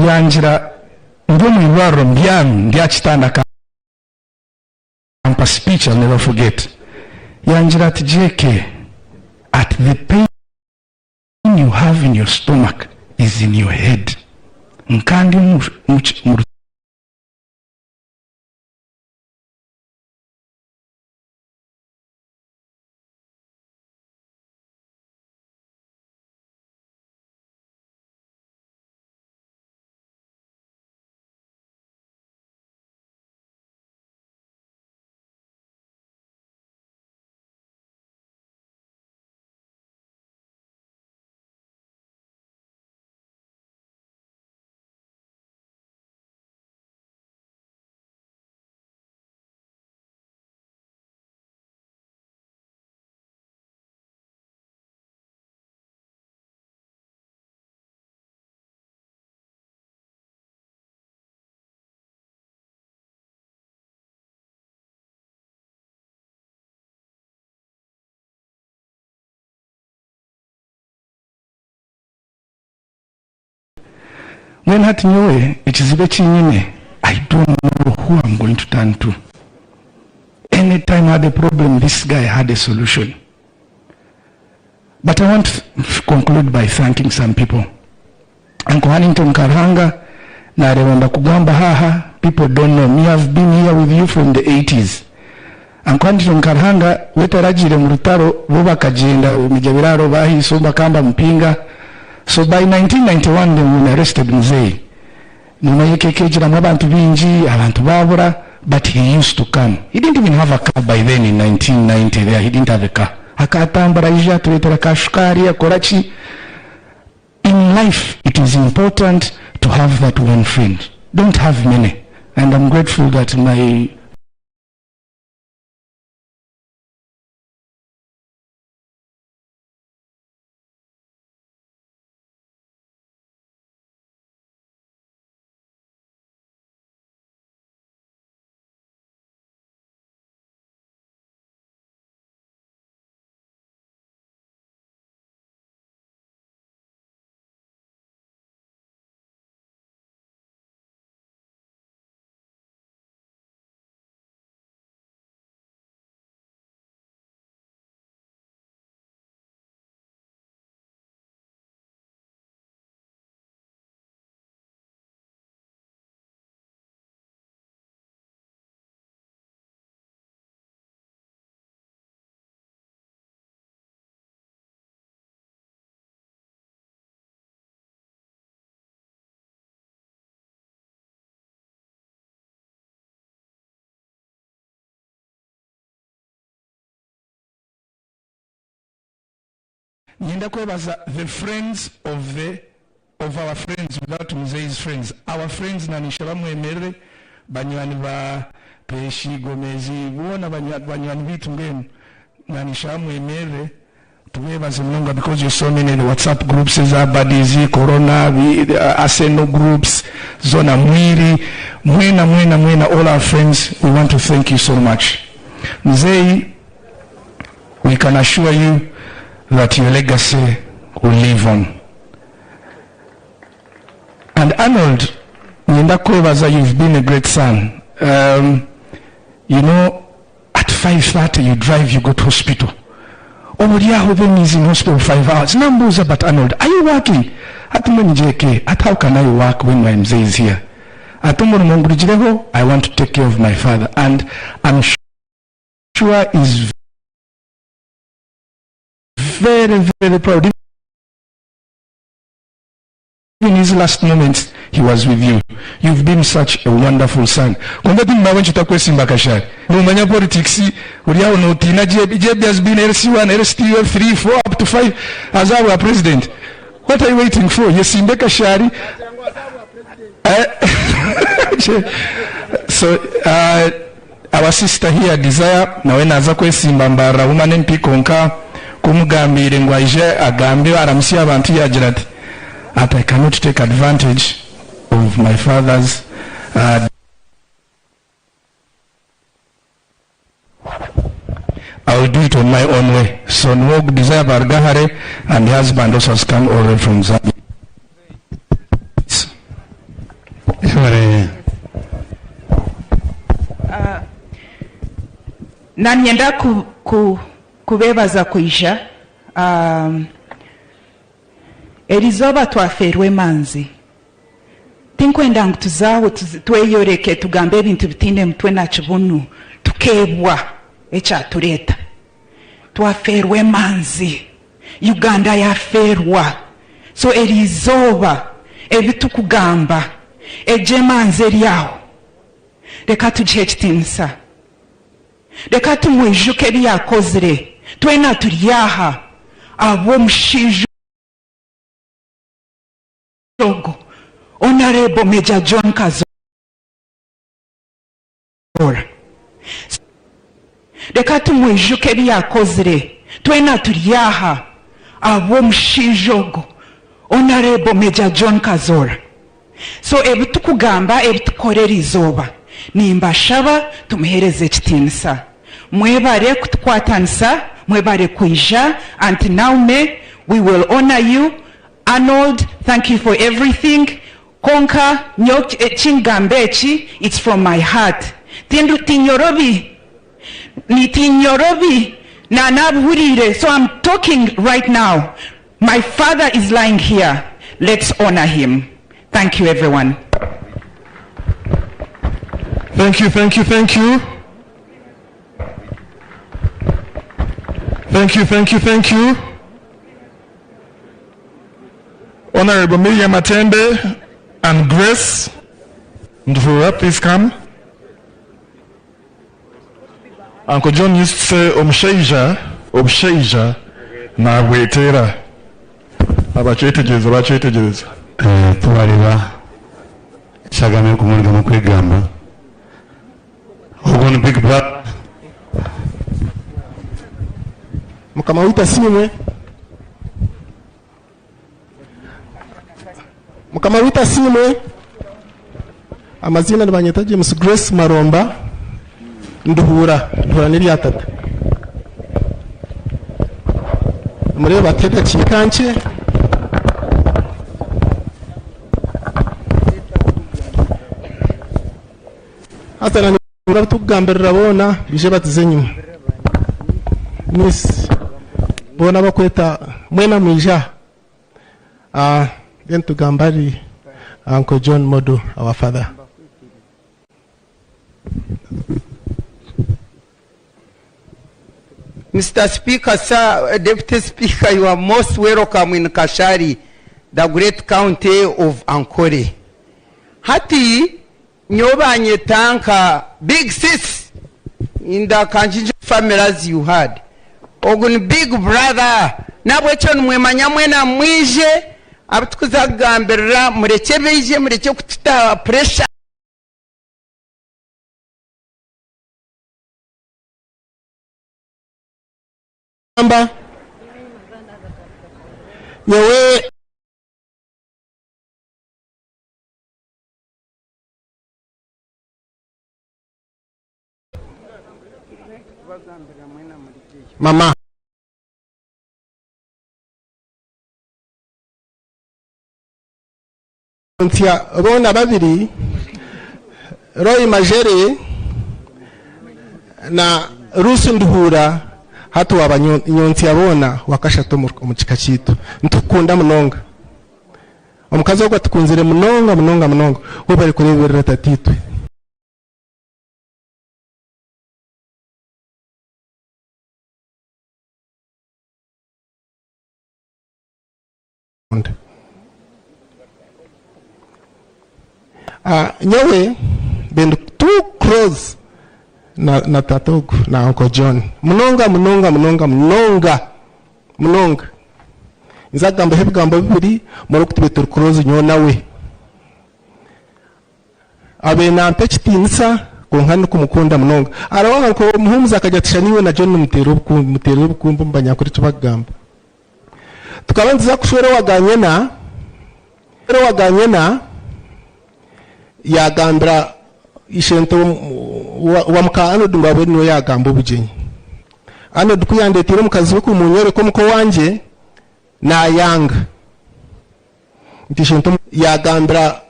yanjira ndo mu irwaro mbyami ndyakitanda kampa speech I'll never forget. Yanjira ati JK, at the pain you have in your stomach is in your head. Nkandi when at nyowe ekizibe kinyine, I don't know who I'm going to turn to. Anytime I had a problem, this guy had a solution. But I want to conclude by thanking some people. Uncle Hannington Karhanga, na remember kugamba haha, people don't know me. I've been here with you from the 80s. Uncle Hannington Karhanga, wetarajire mu rutaro buba kagenda mijabiraro bahi somba kamba mpinga. So by 1991 they were arrested Mzee. Numayekekejira mabantu binji, abantu babura, but he used to come. He didn't even have a car by then in 1990 there. He didn't have a car. Akatambara ija tuletera kashukari ya korachi. In life, it is important to have that one friend. Don't have many. And I'm grateful that my the friends of our friends without Muzee's friends. Our friends nanishabamu emere banywani ba Peshi Gomezi buona banywani bitu ngenu nanishabamu emere tuwebaze mnonga because you so many WhatsApp groups as Abadizi Corona Arsenal groups Zona Mwiri mwena all our friends, we want to thank you so much. Mzee, we can assure you that your legacy will live on. And Arnold, you've been a great son. You know, at 5:30 you drive, you go to hospital. Oh, yeah, then he's in hospital 5 hours. Nambuza, but Arnold, are you working? Atumani JK, at how can I work when my mzee is here? Atumani Mongrijirego, I want to take care of my father. And I'm sure he's very, very proud. In his last moments, he was with you. You've been such a wonderful son. Politics, JB has been LC1, LC2, 3, 4, up to 5 as our president. What are you waiting for? Yes, Indeka Shari. So, our sister here, Desire, now when Azakwe Simbambara, woman MP Konka, Kumugambire ngwaije agambe aramusia abantu yagira ati I cannot take advantage of my father's I will do it on my own way. So Nwog Desire Bargahare and the husband also has come over from Zambia. Nanyenda kubebaza kuisha erizoba twaferwe manzi tinkwenda ngo tuzaho tweyoreke tugambe ebintu bitinde mutwe na kibunu tukebwa echatureta twaferwe manzi Uganda yaferwa so erizoba ebitukugamba eje manzi eryaho reka tujye kitinsa reka tumwijuke byakozere twena turyaha abo mushijo Honorable Major John Kazoora reka tumwijuke byakozere twena turyaha abo mushijo Honorable Major John Kazoora so ebitukugamba ebitukorera izoba nimbashaba tumuhereze kitinsa mwebare kutukwatanisa mwebare kuija and now we will honor you. Arnold, thank you for everything. Konka nyok chingambechi, it's from my heart. Tinyorobi na nabhurire. So I'm talking right now. My father is lying here. Let's honor him. Thank you, everyone. Thank you. Thank you. Honorable Miriam Atende and Grace Ndufura, please come. Uncle John used to say Obsheja na wetera. Abachetegereza. Tuwaliba shagame kumulga mukwegamba. Ogon big brother. Mukamawita simwe. Mukamawita simwe. Amazina nibanyeta James Grace Maromba Nduhura niri atata. Mureba teka chikanche. Hata na tugambirira bona bije batizenyuma. Miss bona bakweta mwena mwija. Then to Gambari, Uncle John Modo, our father. Mr. Speaker, sir, Deputy Speaker, you are most welcome in Kashari, the great county of Ankole. Hati nyoba nyetanka big sis in the Kanjiji family as you had. Ogun big brother, nabwecho mwemanya mwena mwije. Abtukuzagambira mureke beje mureke kututa pressure amba yewe mama Ntia bona babiri Roy Majere na Rusi Nduhura hatu abanyonti abona wakashatu mu kikakitu ntukunda munonga omukazi ogwa tukunzire munonga we bari kureberera tatitwe nyowe been too close na tatogu na Uncle John munonga nzagamba hebigambo bibiri muri kutubita close nyo nawe abe na mpechitinsa kunkana kumukunda munonga arawa ko muhumuza akajatisha niwe na John mutero bukumbu mbanyakuri tubagamba tukabanza kushora waganyena yagambira ishento wa mkaano dumbawe niyo yagambo bujenyi ano dukuyandetira mukazi wo kumunyore ko muko wanje na yanga ndishento yagambira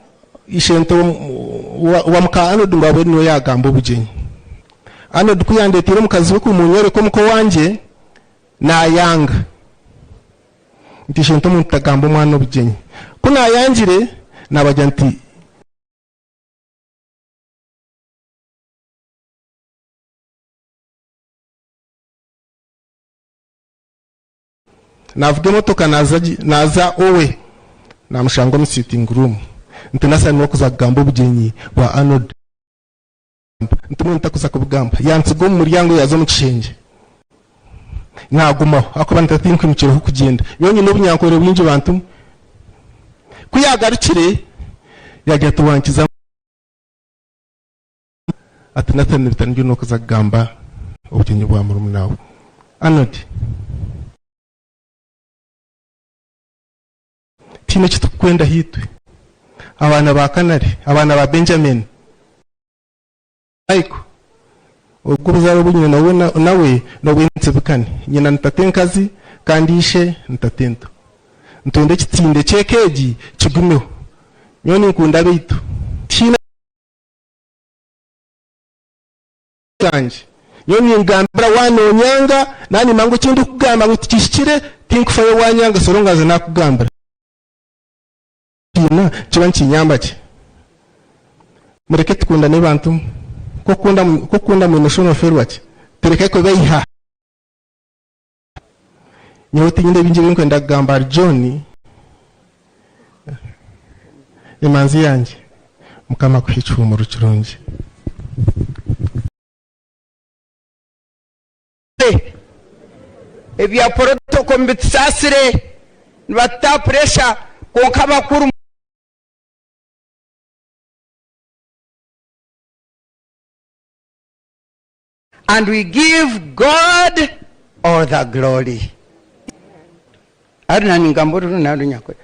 ishento wa mkaano dumbawe niyo yagambo bujenyi ano dukuyandetira mukazi we kumunyore ko muko wanje na yanga ntishinto mu tagambo mwana obugenyi kuna yangire nabajanti navuge motoka naza owe na mushango mu sitting room ntinasa ni okuza gambo bugenyi wa anod ntumu ntakuza kubugamba yansigo mu muryango yazo mu kishenge nagumaho akuba ntatinka imukiro kugenda yonye n'obunyankore bwinji bantu kuyagarukire yajya tuwankiza ati natane bitangiye no kuza gamba obugenyi bwa murumunawe anod tine kitukwenda hitwe abana ba Kanari abana ba Benjamin aiko ubwo buzaro bunyine nawe no bwinze bukane nyina ntatenkazi kandi ishe ntatento ntonde kitinde chekeji kigumeho nyoni nkunda bitu tina kanje nyoni ngambira wano nyanga nani mangu kindu kugamba ngo kishikire tinkufayo wanyanga sorongaze nakugambira na chibanchi nyambache mureke tukunda ne bantu kokunda mu notion of ferwache tereke ko beyiha nyoti nyinde binje binkwenda gamba John emanzi yanje mukama kuhichuma mu rukirungi ebya protocol mbitsasire nbata pressure konkaba kuru and we give God all the glory. Arna ningamburu na dunyako.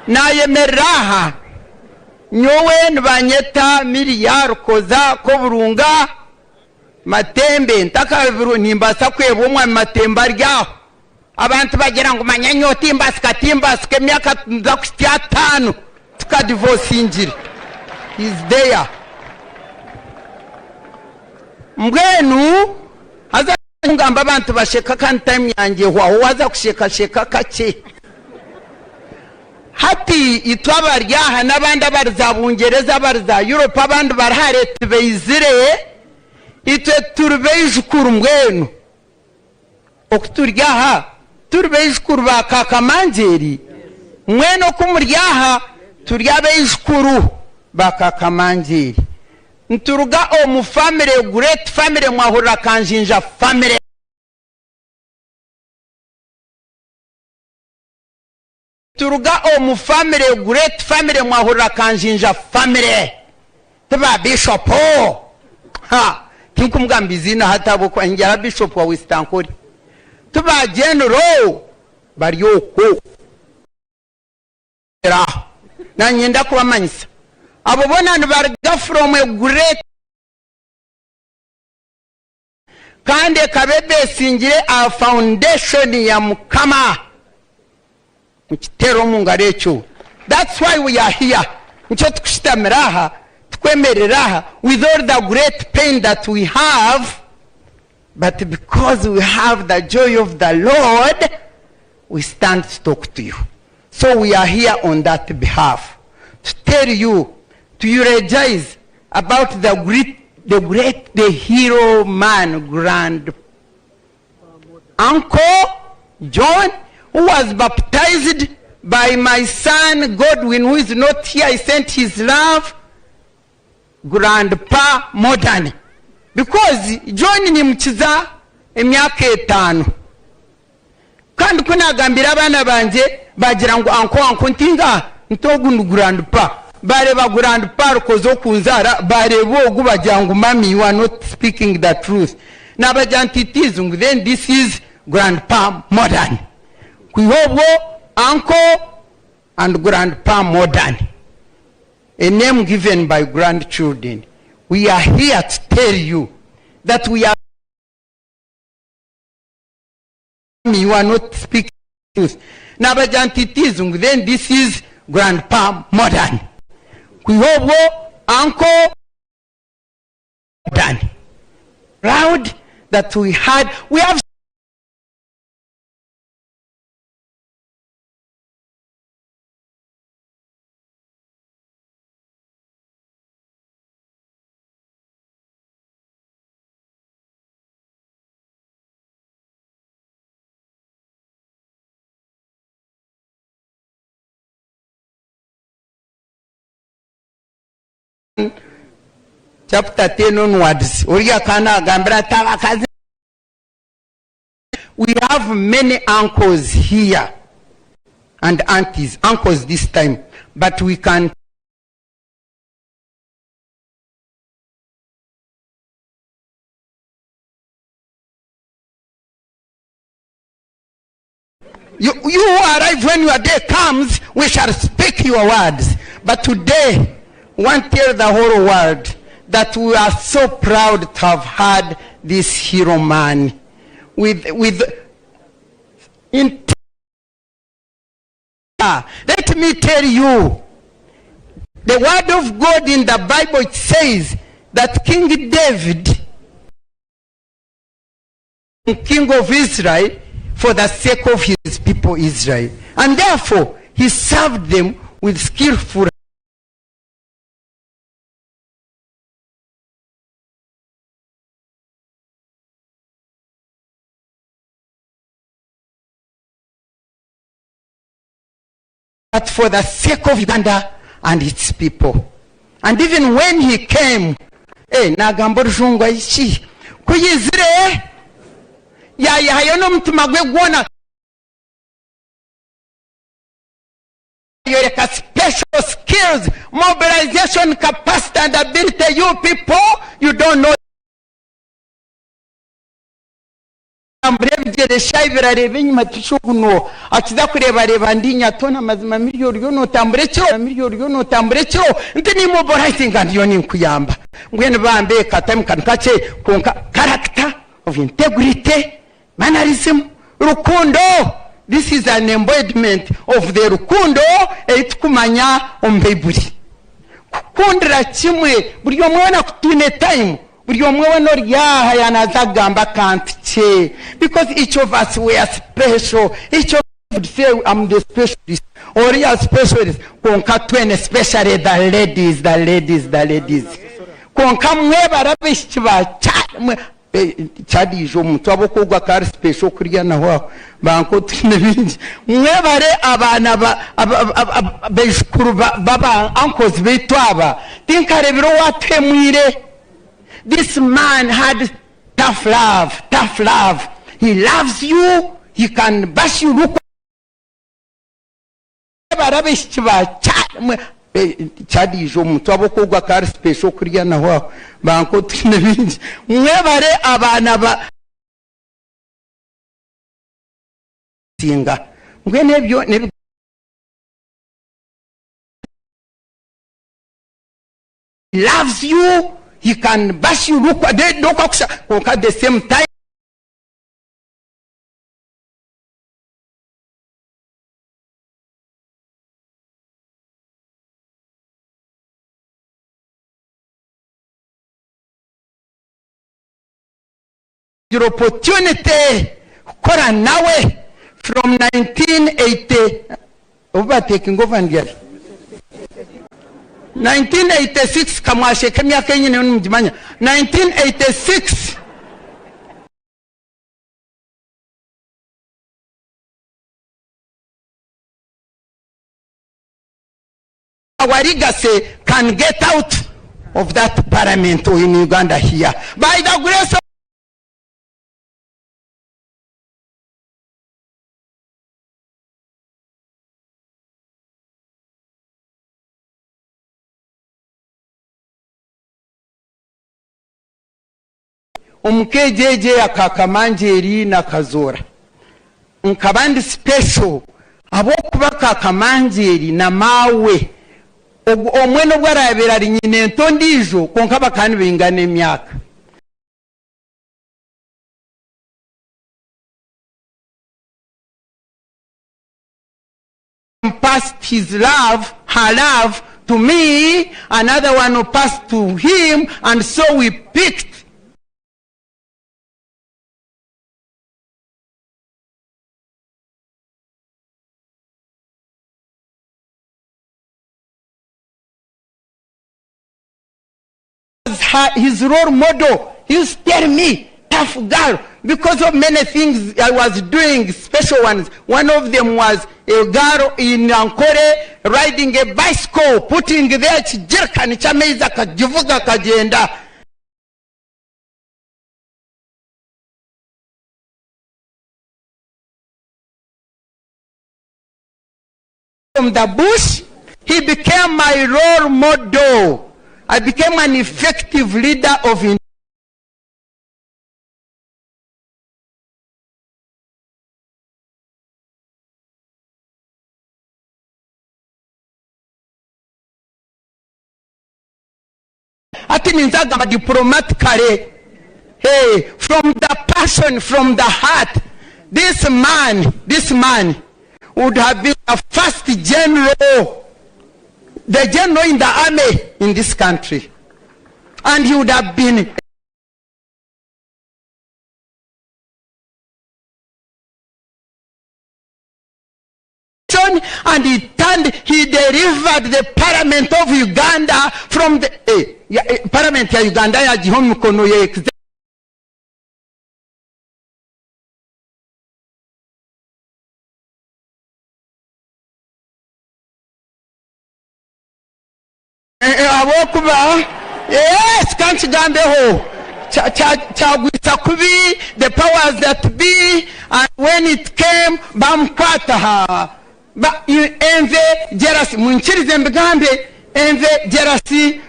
Na yemeraha nyowe nbanyeta miliyar koza ko burunga matembe ntaka biru nimbasa kwebomwa matemba ryaho abantu bagira ngo manyanyo timba skemyaka nzakustia 5 tuka divorce injiri is there mbwenu haza ngamba abantu basheka kan time yanjye hwaho waza kusheka kake hati itwaba ryaha nabandi abarza bungereza barza Europe abandi barharete beizire itwe turbejukuru mbwenu okuturyaha turbejukuru bakakamanjeri mweno kumuryaha turyabejukuru bakakamanjeri nturuga omu family great family mwahura kanjinja family turuga omu family great family mwahura kanjinja family taba bishop ha tinkumgambizina hatabo kwa njara bishop wa Westankori tuba general bariyoko era na nyenda kubamanyisa abo bona nbarga from a great kande kabebe singire a foundation ya mukama mukitero mungarecho. That's why we are here. Ncho tukushitamiraha tukwemereraha with all the great pain that we have, but because we have the joy of the Lord, we stand to talk to you. So we are here on that behalf to tell you, to eulogize about the hero man, grand Uncle John, who was baptized by my son Godwin, who is not here. I sent his love, Grandpa Modern, because John ni mchiza emyaka 5 kandi kuna gambira abana banje bagira ngo anko ntinga ntogundu Grandpa bare ba Grandpa rukozo kunzara bare bogu bagira ngo mami, you are not speaking the truth na bajantitizungu. Then this is Grandpa Modern. Kuihobo uncle and Grandpa Modern, a name given by grandchildren. We are here to tell you that we are, you are not speaking truth. Nabajantitizung, then this is Grandpa Modern. Kuihobo uncle Modern, proud that we have chapter 10 onwards. We have many uncles here and aunties, uncles this time, but we can you arrive when your day comes, we shall speak your words. But today, we want to tell the whole world that we are so proud to have had this hero man let me tell you, the word of God in the Bible, it says that King David, king of Israel, for the sake of his people Israel, and therefore he served them with skillful but for the sake of Uganda and its people. And even when he came, nagambo rujungwa ichi kuyizire yayo no mutuma gwe gwona yoreka special skills, mobilization capacity and ability. You people, you don't know. Ambrevje shaibira revenyi matishukuno akiza kureba ndinya tona mazima miliyoni yono tambure chiro ntini mobilizing and yoni nkuyamba ngwene bambe katime kankache konka character of integrity, mannerism, rukundo. This is an embodiment of the rukundo eitukumanya ombeburi kukundira chimwe buri omwana kutune time buri omwe wano ryaha yanazagamba kantiche, because each of us we are special. Each of us would say I'm the specialist or you are specialist. Konka twene, especially the ladies konka mwe barabishi ba chadi jo muntu abokogwa kari special kuriya naho banko tinebinji mwe bare abana beshukuru baba uncles bitwaba tinkarebiro watemwire. This man had tough love. He loves you. He can bash you. Look. Chadi jo muntu abokogwa kari special kuriya naho banko tinebinji mwe bare abana singa ngene byo ne loves you. He can bash you. Look, they don't at the same time. Your opportunity, Kora Nawe, from 1980, overtaking over and get 1986 kamwashe kemya kenye ne mjimanya 1986 Warigase can get out of that parliament in Uganda here by the grace of Omkejeje akakamanjeri na Kazoora nkabandi special abokuba kakamanjeri na mawe omweno bwarabera linyine ntondijo konka bakani bingana emyaka passed her love to me, another one who passed to him, and so we picked his role model. He used to tell me, tough girl, because of many things I was doing, special ones. One of them was a girl in Ankore riding a bicycle, putting there chijerkani chameiza kajivuga kajenda. From the bush, he became my role model. I became an effective leader of diplomatically, hey, from the passion, from the heart, this man would have been the first general, the general in the army in this country. And he would have been and he delivered the parliament of Uganda from the parliament ya Uganda ya jihom mikono ye abokuba yes kanchigambeho chagwisa kubi the powers that be, and when it came bamkwataha ba enve jerasi munchirize mbigambe enve jerasi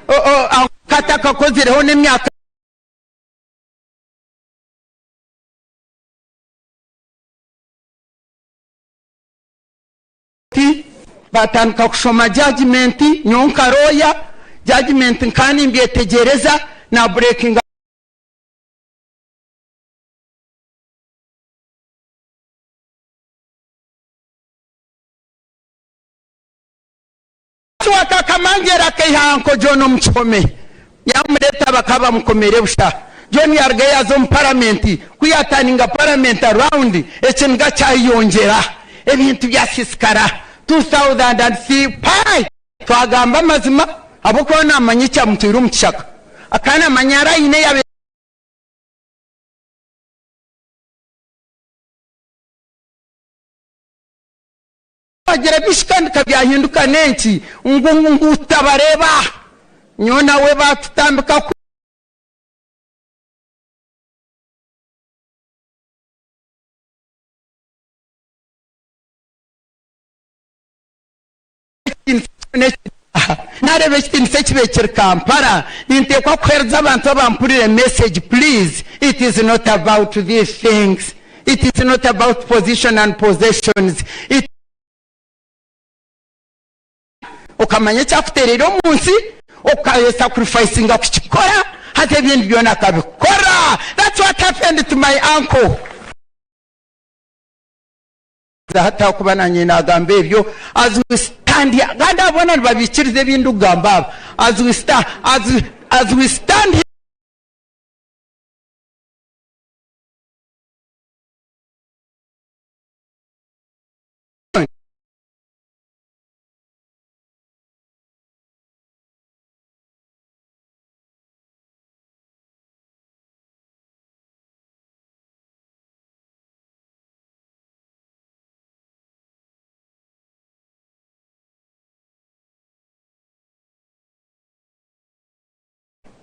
kataka kozireho nemyaka batandika kushoma judgment nyonkaroya judgment nkani mbyetegereza na breaking wakakamangera kehanko jono mchome yamuleta bakaba mukomere busha John yargaya zo parliament kuyataninga parliament around echenga cyayongera ebintu byasiskara 2003 pai twagamba mazima aboko namanyicha mutiru mchaka akana manyara ine yabe agera bishikandika byahinduka nenki ngungu tabareba nyona we batutambika narebe kitinsekibe Kampala intekwa kwerza abantu abampurire message, please. It is not about these things. It is not about position and possessions. Okamanya chakuterera omunsi okaye sacrificing kuchikora hata bintu byona kabikora. That's what happened to my uncle. Hata kubana nyina agambe ebyo as we stand here ganda bona babikirize bintu gamba as we stand here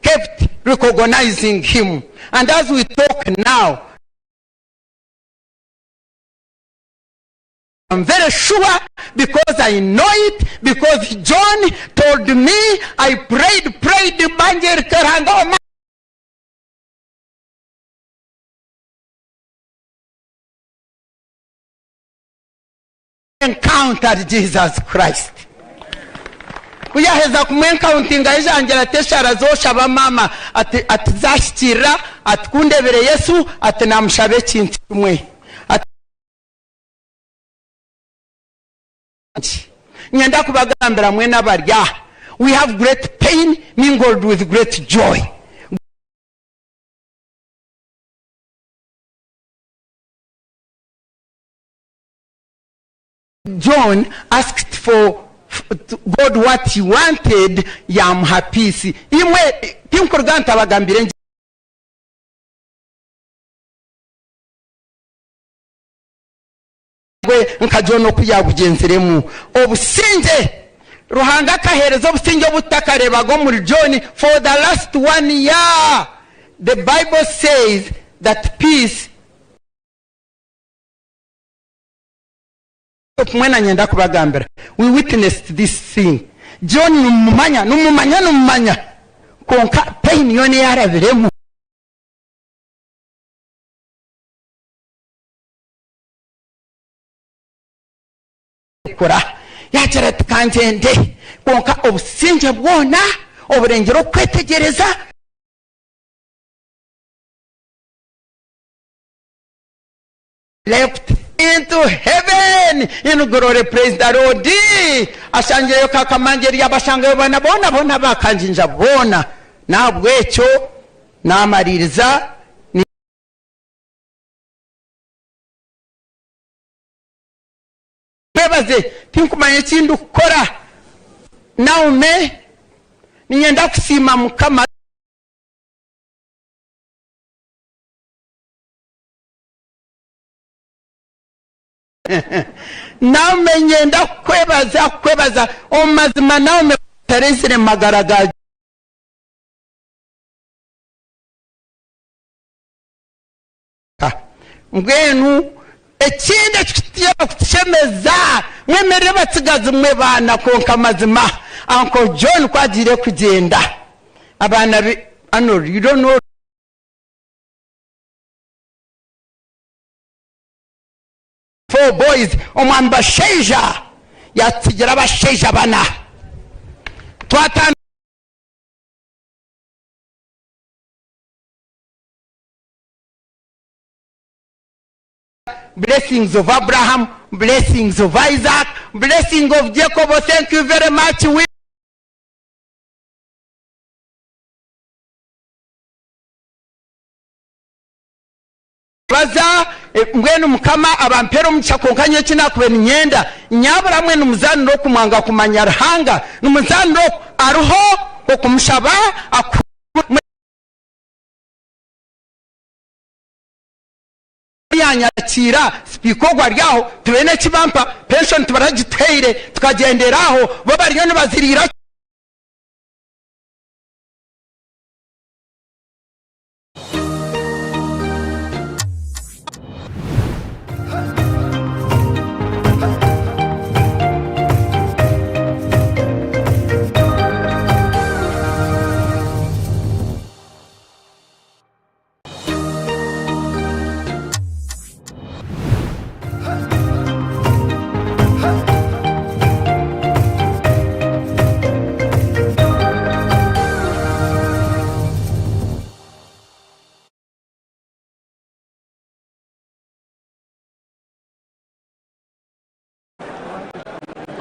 kept recognizing him. And as we talk now, I'm very sure, because I know it, because John told me, I prayed, Banjer Karanga encountered Jesus Christ. Kuyaheza kumwencountinga ijangera teshara zosha bamama ati zashikira ati kundebere Yesu ati namushabe kintu kimwe nyenda kubagambira mwe nabarya. We have great pain mingled with great joy. John asked for God what he wanted yamuha peace imwe tinkuruganta abagambire nkajono kuyagugenzeremu obusinge ruhanga kahereza obusinge butakarebago muri John for the last 1 year. The Bible says that peace mwena nyenda kubagambira we witnessed this thing. John numumanya konka pain yone yarabiremu kora yagera tukangende konka obusinge bwona oburengero kwetegereza left into heaven in glory. Praise the Lord. Ashangeyo kakamangeri yabashangeyo bona bakanjinja bona nabwecho namaririza bebaze tinkumanye kindu kora naume ninyenda kusima mukama naume nyenda kwebaza omazima naume terezire magaragaje mbwenu ekinde kitiya kuchemeza mwemere batsigaza mwe bana konka mazima Uncle John kwagire kugenda abana ano you don't know four boys omwamba sheja yatigira abasheja bana twata blessings of Abraham, blessings of Isaac, blessing of Jacob. Thank you very much. Baza mwenu mukama abampero mchakonkanye china kweni nyenda nyabura mwenu mzani roku mwanga kumanyarhanga numzani roku aruho kukumshaba yanyakira spikogwa ryaho tubene kibampa pension tubaragiteire tukagenderaho bo bariyo nibazirira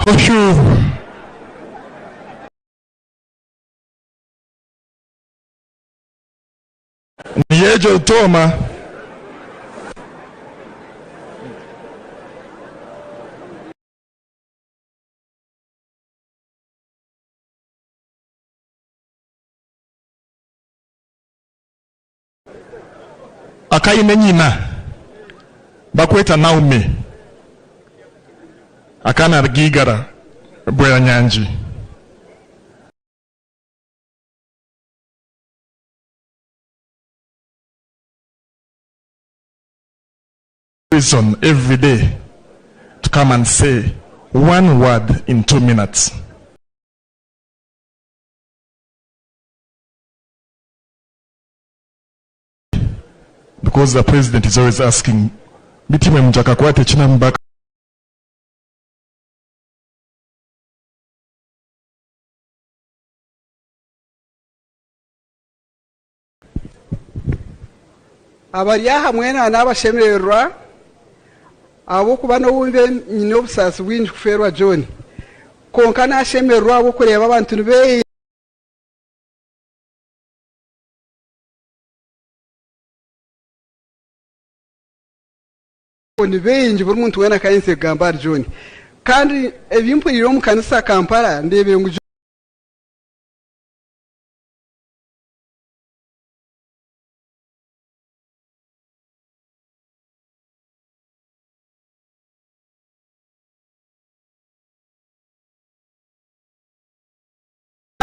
Oshu Niyejo Toma Akaine nyina bakweta Naomi akana rgigara bwera nyanji reason every day to come and say one word in 2 minutes. Because the president is always asking bitime mjaka kwate china mbaka abariyaha mwena n'abashemererwa abo kuba no wumve nyine obusasi bwinji kuferwa John konka nashemererwa abo kureba abantu nibe ni benji buri muntu wena kayense gamba John kandi ebimpurire omu kanisa Kampala ndebere ngu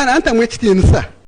ana ntamwe ekitiinisa